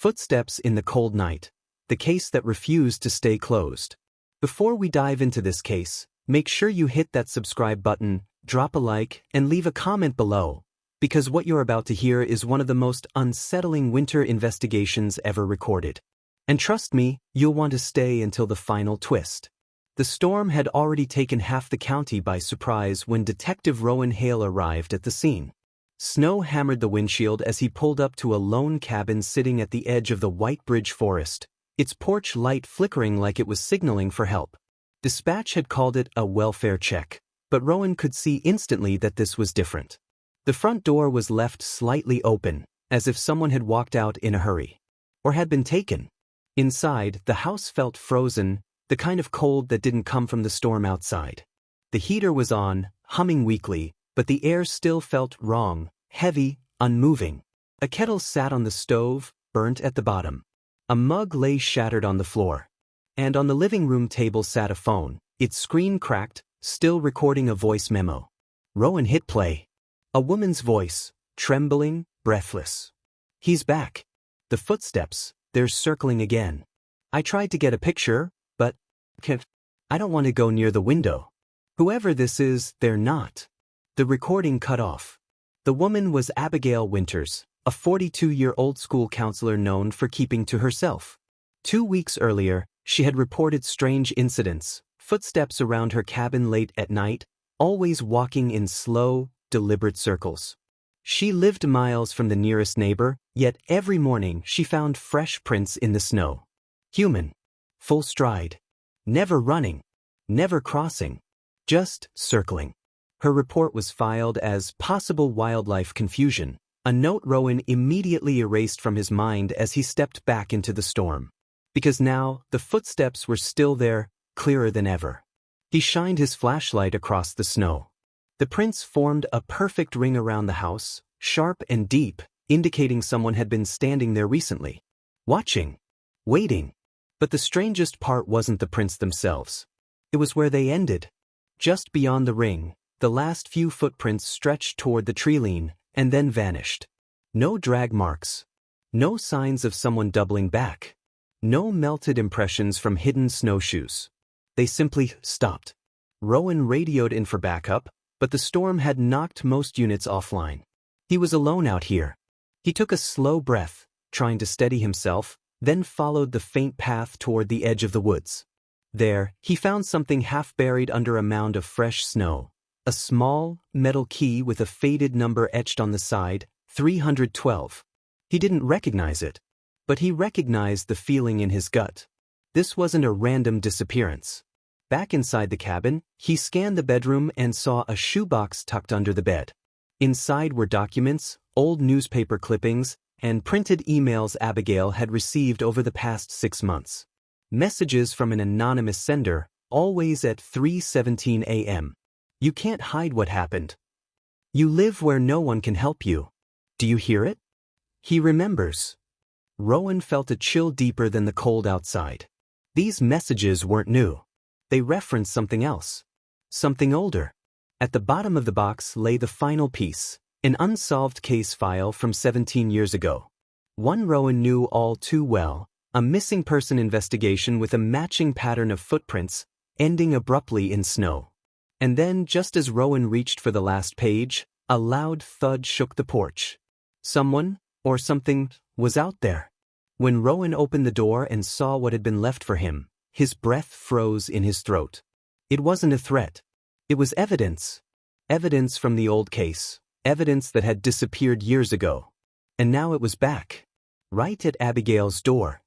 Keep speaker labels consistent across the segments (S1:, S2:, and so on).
S1: Footsteps in the Cold Night, the case that refused to stay closed. Before we dive into this case, make sure you hit that subscribe button, drop a like, and leave a comment below, because what you're about to hear is one of the most unsettling winter investigations ever recorded. And trust me, you'll want to stay until the final twist. The storm had already taken half the county by surprise when Detective Rowan Hale arrived at the scene. Snow hammered the windshield as he pulled up to a lone cabin sitting at the edge of the White Bridge Forest, its porch light flickering like it was signaling for help. Dispatch had called it a welfare check, but Rowan could see instantly that this was different. The front door was left slightly open, as if someone had walked out in a hurry. Or had been taken. Inside, the house felt frozen, the kind of cold that didn't come from the storm outside. The heater was on, humming weakly, but the air still felt wrong, heavy, unmoving. A kettle sat on the stove, burnt at the bottom. A mug lay shattered on the floor. And on the living room table sat a phone, its screen cracked, still recording a voice memo. Rowan hit play. A woman's voice, trembling, breathless. "He's back. The footsteps, they're circling again. I tried to get a picture, but I don't want to go near the window. Whoever this is, they're not." The recording cut off. The woman was Abigail Winters, a 42-year-old school counselor known for keeping to herself. 2 weeks earlier, she had reported strange incidents, footsteps around her cabin late at night, always walking in slow, deliberate circles. She lived miles from the nearest neighbor, yet every morning she found fresh prints in the snow. Human. Full stride. Never running. Never crossing. Just circling. Her report was filed as possible wildlife confusion, a note Rowan immediately erased from his mind as he stepped back into the storm. Because now, the footsteps were still there, clearer than ever. He shined his flashlight across the snow. The prints formed a perfect ring around the house, sharp and deep, indicating someone had been standing there recently. Watching. Waiting. But the strangest part wasn't the prints themselves. It was where they ended. Just beyond the ring, the last few footprints stretched toward the treeline, and then vanished. No drag marks. No signs of someone doubling back. No melted impressions from hidden snowshoes. They simply stopped. Rowan radioed in for backup, but the storm had knocked most units offline. He was alone out here. He took a slow breath, trying to steady himself, then followed the faint path toward the edge of the woods. There, he found something half buried under a mound of fresh snow. A small, metal key with a faded number etched on the side, 312. He didn't recognize it, but he recognized the feeling in his gut. This wasn't a random disappearance. Back inside the cabin, he scanned the bedroom and saw a shoebox tucked under the bed. Inside were documents, old newspaper clippings, and printed emails Abigail had received over the past 6 months. Messages from an anonymous sender, always at 3:17 a.m. You can't hide what happened. You live where no one can help you. Do you hear it? He remembers. Rowan felt a chill deeper than the cold outside. These messages weren't new. They referenced something else. Something older. At the bottom of the box lay the final piece, an unsolved case file from 17 years ago. One Rowan knew all too well, a missing person investigation with a matching pattern of footprints, ending abruptly in snow. And then, just as Rowan reached for the last page, a loud thud shook the porch. Someone, or something, was out there. When Rowan opened the door and saw what had been left for him, his breath froze in his throat. It wasn't a threat. It was evidence. Evidence from the old case. Evidence that had disappeared years ago. And now it was back. Right at Abigail's door.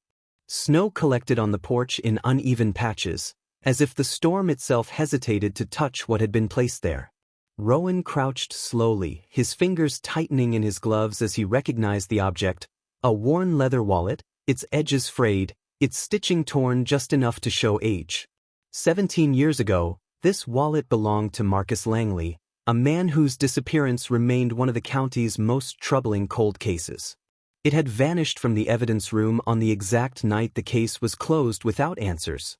S1: Snow collected on the porch in uneven patches, as if the storm itself hesitated to touch what had been placed there. Rowan crouched slowly, his fingers tightening in his gloves as he recognized the object, a worn leather wallet, its edges frayed, its stitching torn just enough to show age. 17 years ago, this wallet belonged to Marcus Langley, a man whose disappearance remained one of the county's most troubling cold cases. It had vanished from the evidence room on the exact night the case was closed without answers.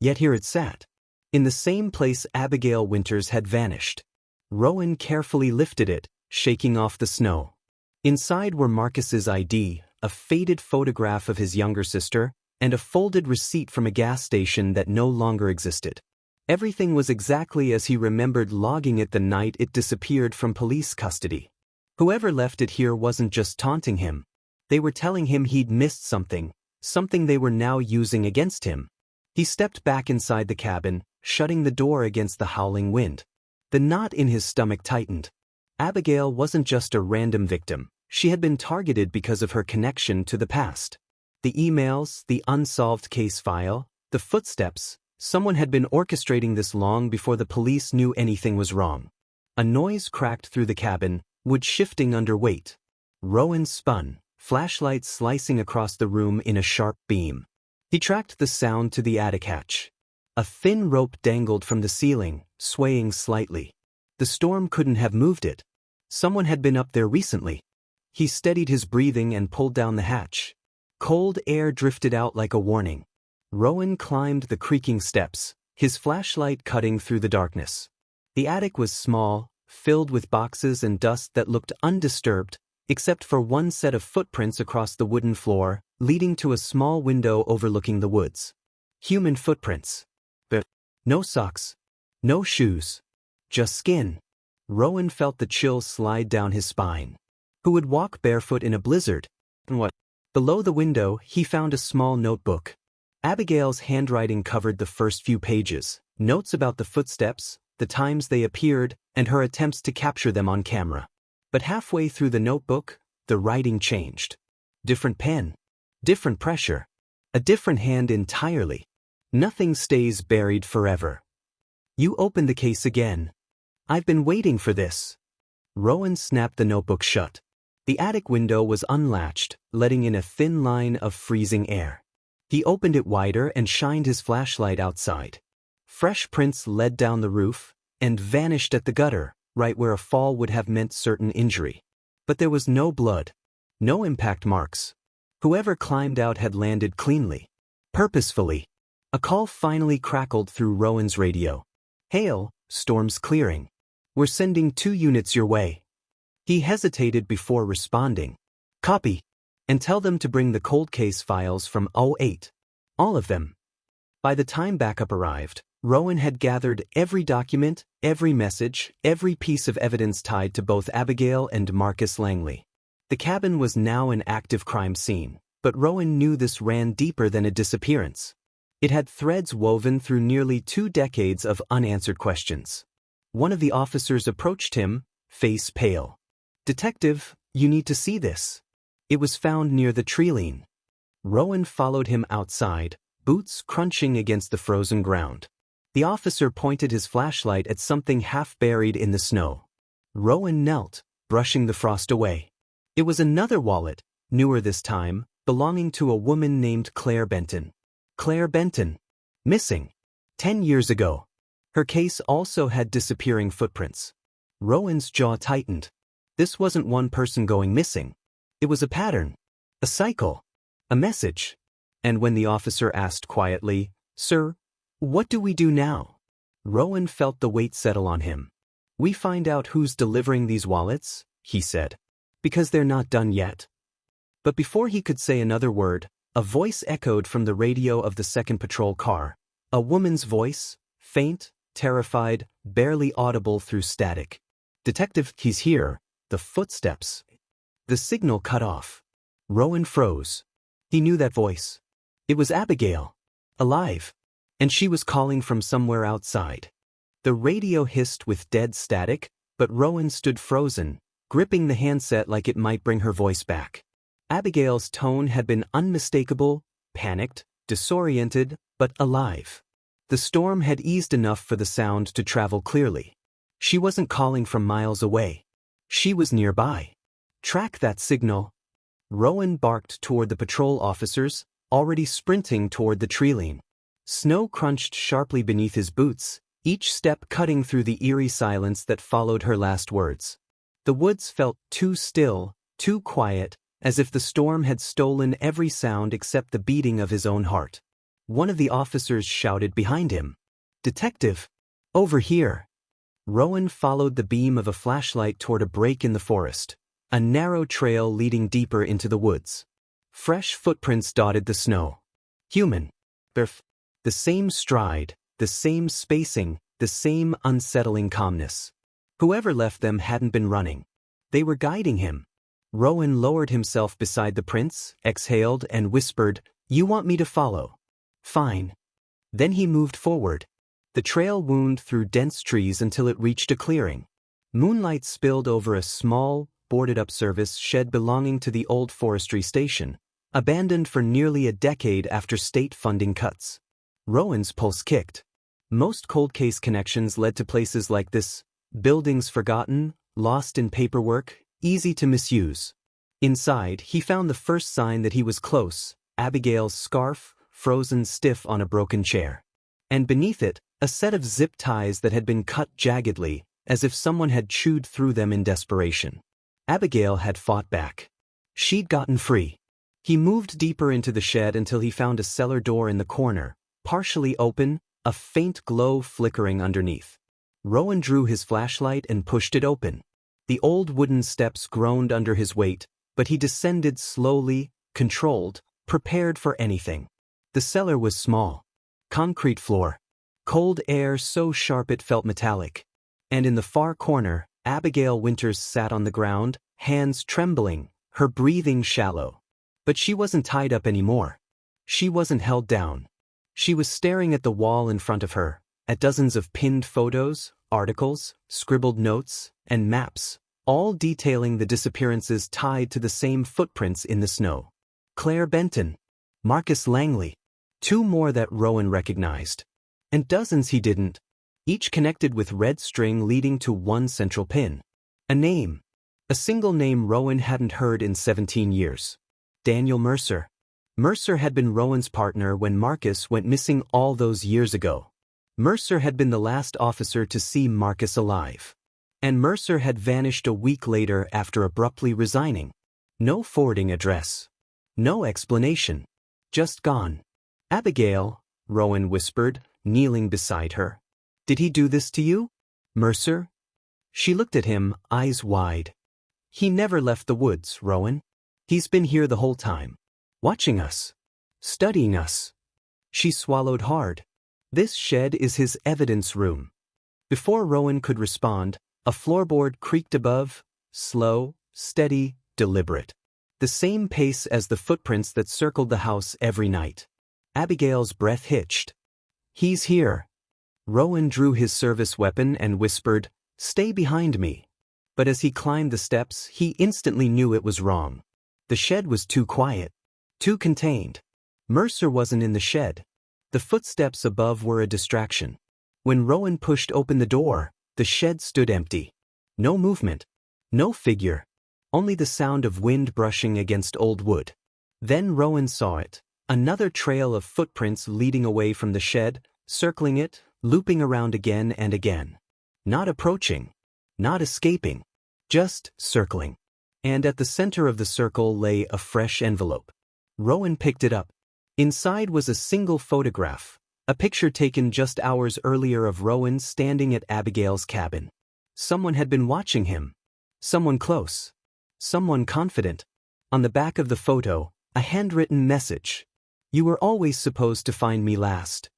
S1: Yet here it sat, in the same place Abigail Winters had vanished. Rowan carefully lifted it, shaking off the snow. Inside were Marcus's ID, a faded photograph of his younger sister, and a folded receipt from a gas station that no longer existed. Everything was exactly as he remembered logging it the night it disappeared from police custody. Whoever left it here wasn't just taunting him. They were telling him he'd missed something they were now using against him. He stepped back inside the cabin, shutting the door against the howling wind. The knot in his stomach tightened. Abigail wasn't just a random victim. She had been targeted because of her connection to the past. The emails, the unsolved case file, the footsteps. Someone had been orchestrating this long before the police knew anything was wrong. A noise cracked through the cabin, wood shifting under weight. Rowan spun, flashlight slicing across the room in a sharp beam. He tracked the sound to the attic hatch. A thin rope dangled from the ceiling, swaying slightly. The storm couldn't have moved it. Someone had been up there recently. He steadied his breathing and pulled down the hatch. Cold air drifted out like a warning. Rowan climbed the creaking steps, his flashlight cutting through the darkness. The attic was small, filled with boxes and dust that looked undisturbed, except for one set of footprints across the wooden floor, leading to a small window overlooking the woods. Human footprints. But no socks. No shoes. Just skin. Rowan felt the chill slide down his spine. Who would walk barefoot in a blizzard? And what? Below the window, he found a small notebook. Abigail's handwriting covered the first few pages, notes about the footsteps, the times they appeared, and her attempts to capture them on camera. But halfway through the notebook, the writing changed. Different pen. Different pressure. A different hand entirely. Nothing stays buried forever. You opened the case again. I've been waiting for this. Rowan snapped the notebook shut. The attic window was unlatched, letting in a thin line of freezing air. He opened it wider and shined his flashlight outside. Fresh prints led down the roof and vanished at the gutter, right where a fall would have meant certain injury. But there was no blood. No impact marks. Whoever climbed out had landed cleanly. Purposefully. A call finally crackled through Rowan's radio. Hail, storm's clearing. We're sending 2 units your way. He hesitated before responding. Copy. And tell them to bring the cold case files from 08. All of them. By the time backup arrived, Rowan had gathered every document, every message, every piece of evidence tied to both Abigail and Marcus Langley. The cabin was now an active crime scene, but Rowan knew this ran deeper than a disappearance. It had threads woven through nearly 2 decades of unanswered questions. One of the officers approached him, face pale. Detective, you need to see this. It was found near the tree line. Rowan followed him outside, boots crunching against the frozen ground. The officer pointed his flashlight at something half buried in the snow. Rowan knelt, brushing the frost away. It was another wallet, newer this time, belonging to a woman named Claire Benton. Claire Benton. Missing. 10 years ago. Her case also had disappearing footprints. Rowan's jaw tightened. This wasn't one person going missing. It was a pattern. A cycle. A message. And when the officer asked quietly, "Sir, what do we do now?" Rowan felt the weight settle on him. "We find out who's delivering these wallets," he said. "Because they're not done yet." But before he could say another word, a voice echoed from the radio of the second patrol car. A woman's voice, faint, terrified, barely audible through static. "Detective, he's here." The footsteps. The signal cut off. Rowan froze. He knew that voice. It was Abigail. Alive. And she was calling from somewhere outside. The radio hissed with dead static, but Rowan stood frozen, gripping the handset like it might bring her voice back. Abigail's tone had been unmistakable, panicked, disoriented, but alive. The storm had eased enough for the sound to travel clearly. She wasn't calling from miles away. She was nearby. Track that signal. Rowan barked toward the patrol officers, already sprinting toward the tree line. Snow crunched sharply beneath his boots, each step cutting through the eerie silence that followed her last words. The woods felt too still, too quiet, as if the storm had stolen every sound except the beating of his own heart. One of the officers shouted behind him. "Detective! Over here!" Rowan followed the beam of a flashlight toward a break in the forest, a narrow trail leading deeper into the woods. Fresh footprints dotted the snow. Human. Birth. The same stride, the same spacing, the same unsettling calmness. Whoever left them hadn't been running. They were guiding him. Rowan lowered himself beside the prints, exhaled, and whispered, "You want me to follow? Fine." Then he moved forward. The trail wound through dense trees until it reached a clearing. Moonlight spilled over a small, boarded-up service shed belonging to the old forestry station, abandoned for nearly a decade after state funding cuts. Rowan's pulse kicked. Most cold case connections led to places like this: buildings forgotten, lost in paperwork, easy to misuse. Inside, he found the first sign that he was close: Abigail's scarf, frozen stiff on a broken chair. And beneath it, a set of zip ties that had been cut jaggedly, as if someone had chewed through them in desperation. Abigail had fought back. She'd gotten free. He moved deeper into the shed until he found a cellar door in the corner, partially open, a faint glow flickering underneath. Rowan drew his flashlight and pushed it open. The old wooden steps groaned under his weight, but he descended slowly, controlled, prepared for anything. The cellar was small. Concrete floor. Cold air so sharp it felt metallic. And in the far corner, Abigail Winters sat on the ground, hands trembling, her breathing shallow. But she wasn't tied up anymore. She wasn't held down. She was staring at the wall in front of her, at dozens of pinned photos, articles, scribbled notes, and maps, all detailing the disappearances tied to the same footprints in the snow. Claire Benton. Marcus Langley. Two more that Rowan recognized. And dozens he didn't. Each connected with red string leading to one central pin. A name. A single name Rowan hadn't heard in 17 years. Daniel Mercer. Mercer had been Rowan's partner when Marcus went missing all those years ago. Mercer had been the last officer to see Marcus alive. And Mercer had vanished a week later after abruptly resigning. No forwarding address. No explanation. Just gone. "Abigail," Rowan whispered, kneeling beside her. "Did he do this to you, Mercer?" She looked at him, eyes wide. "He never left the woods, Rowan. He's been here the whole time. Watching us. Studying us." She swallowed hard. "This shed is his evidence room." Before Rowan could respond, a floorboard creaked above, slow, steady, deliberate. The same pace as the footprints that circled the house every night. Abigail's breath hitched. "He's here." Rowan drew his service weapon and whispered, "Stay behind me." But as he climbed the steps, he instantly knew it was wrong. The shed was too quiet. Too contained. Mercer wasn't in the shed. The footsteps above were a distraction. When Rowan pushed open the door, the shed stood empty. No movement. No figure. Only the sound of wind brushing against old wood. Then Rowan saw it. Another trail of footprints leading away from the shed, circling it, looping around again and again. Not approaching. Not escaping. Just circling. And at the center of the circle lay a fresh envelope. Rowan picked it up. Inside was a single photograph, a picture taken just hours earlier of Rowan standing at Abigail's cabin. Someone had been watching him. Someone close. Someone confident. On the back of the photo, a handwritten message. "You were always supposed to find me last."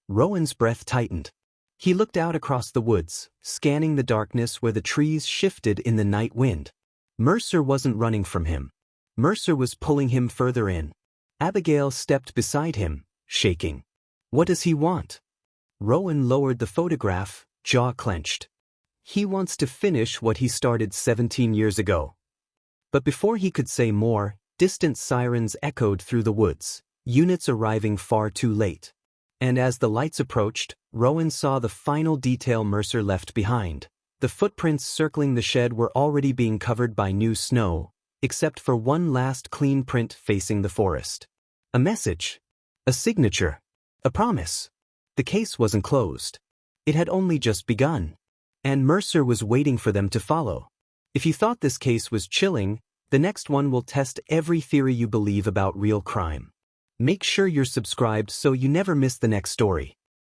S1: Rowan's breath tightened. He looked out across the woods, scanning the darkness where the trees shifted in the night wind. Mercer wasn't running from him. Mercer was pulling him further in. Abigail stepped beside him, shaking. "What does he want?" Rowan lowered the photograph, jaw clenched. "He wants to finish what he started 17 years ago." But before he could say more, distant sirens echoed through the woods, units arriving far too late. And as the lights approached, Rowan saw the final detail Mercer left behind. The footprints circling the shed were already being covered by new snow, except for one last clean print facing the forest. A message. A signature. A promise. The case wasn't closed. It had only just begun. And Mercer was waiting for them to follow. If you thought this case was chilling, the next one will test every theory you believe about real crime. Make sure you're subscribed so you never miss the next story.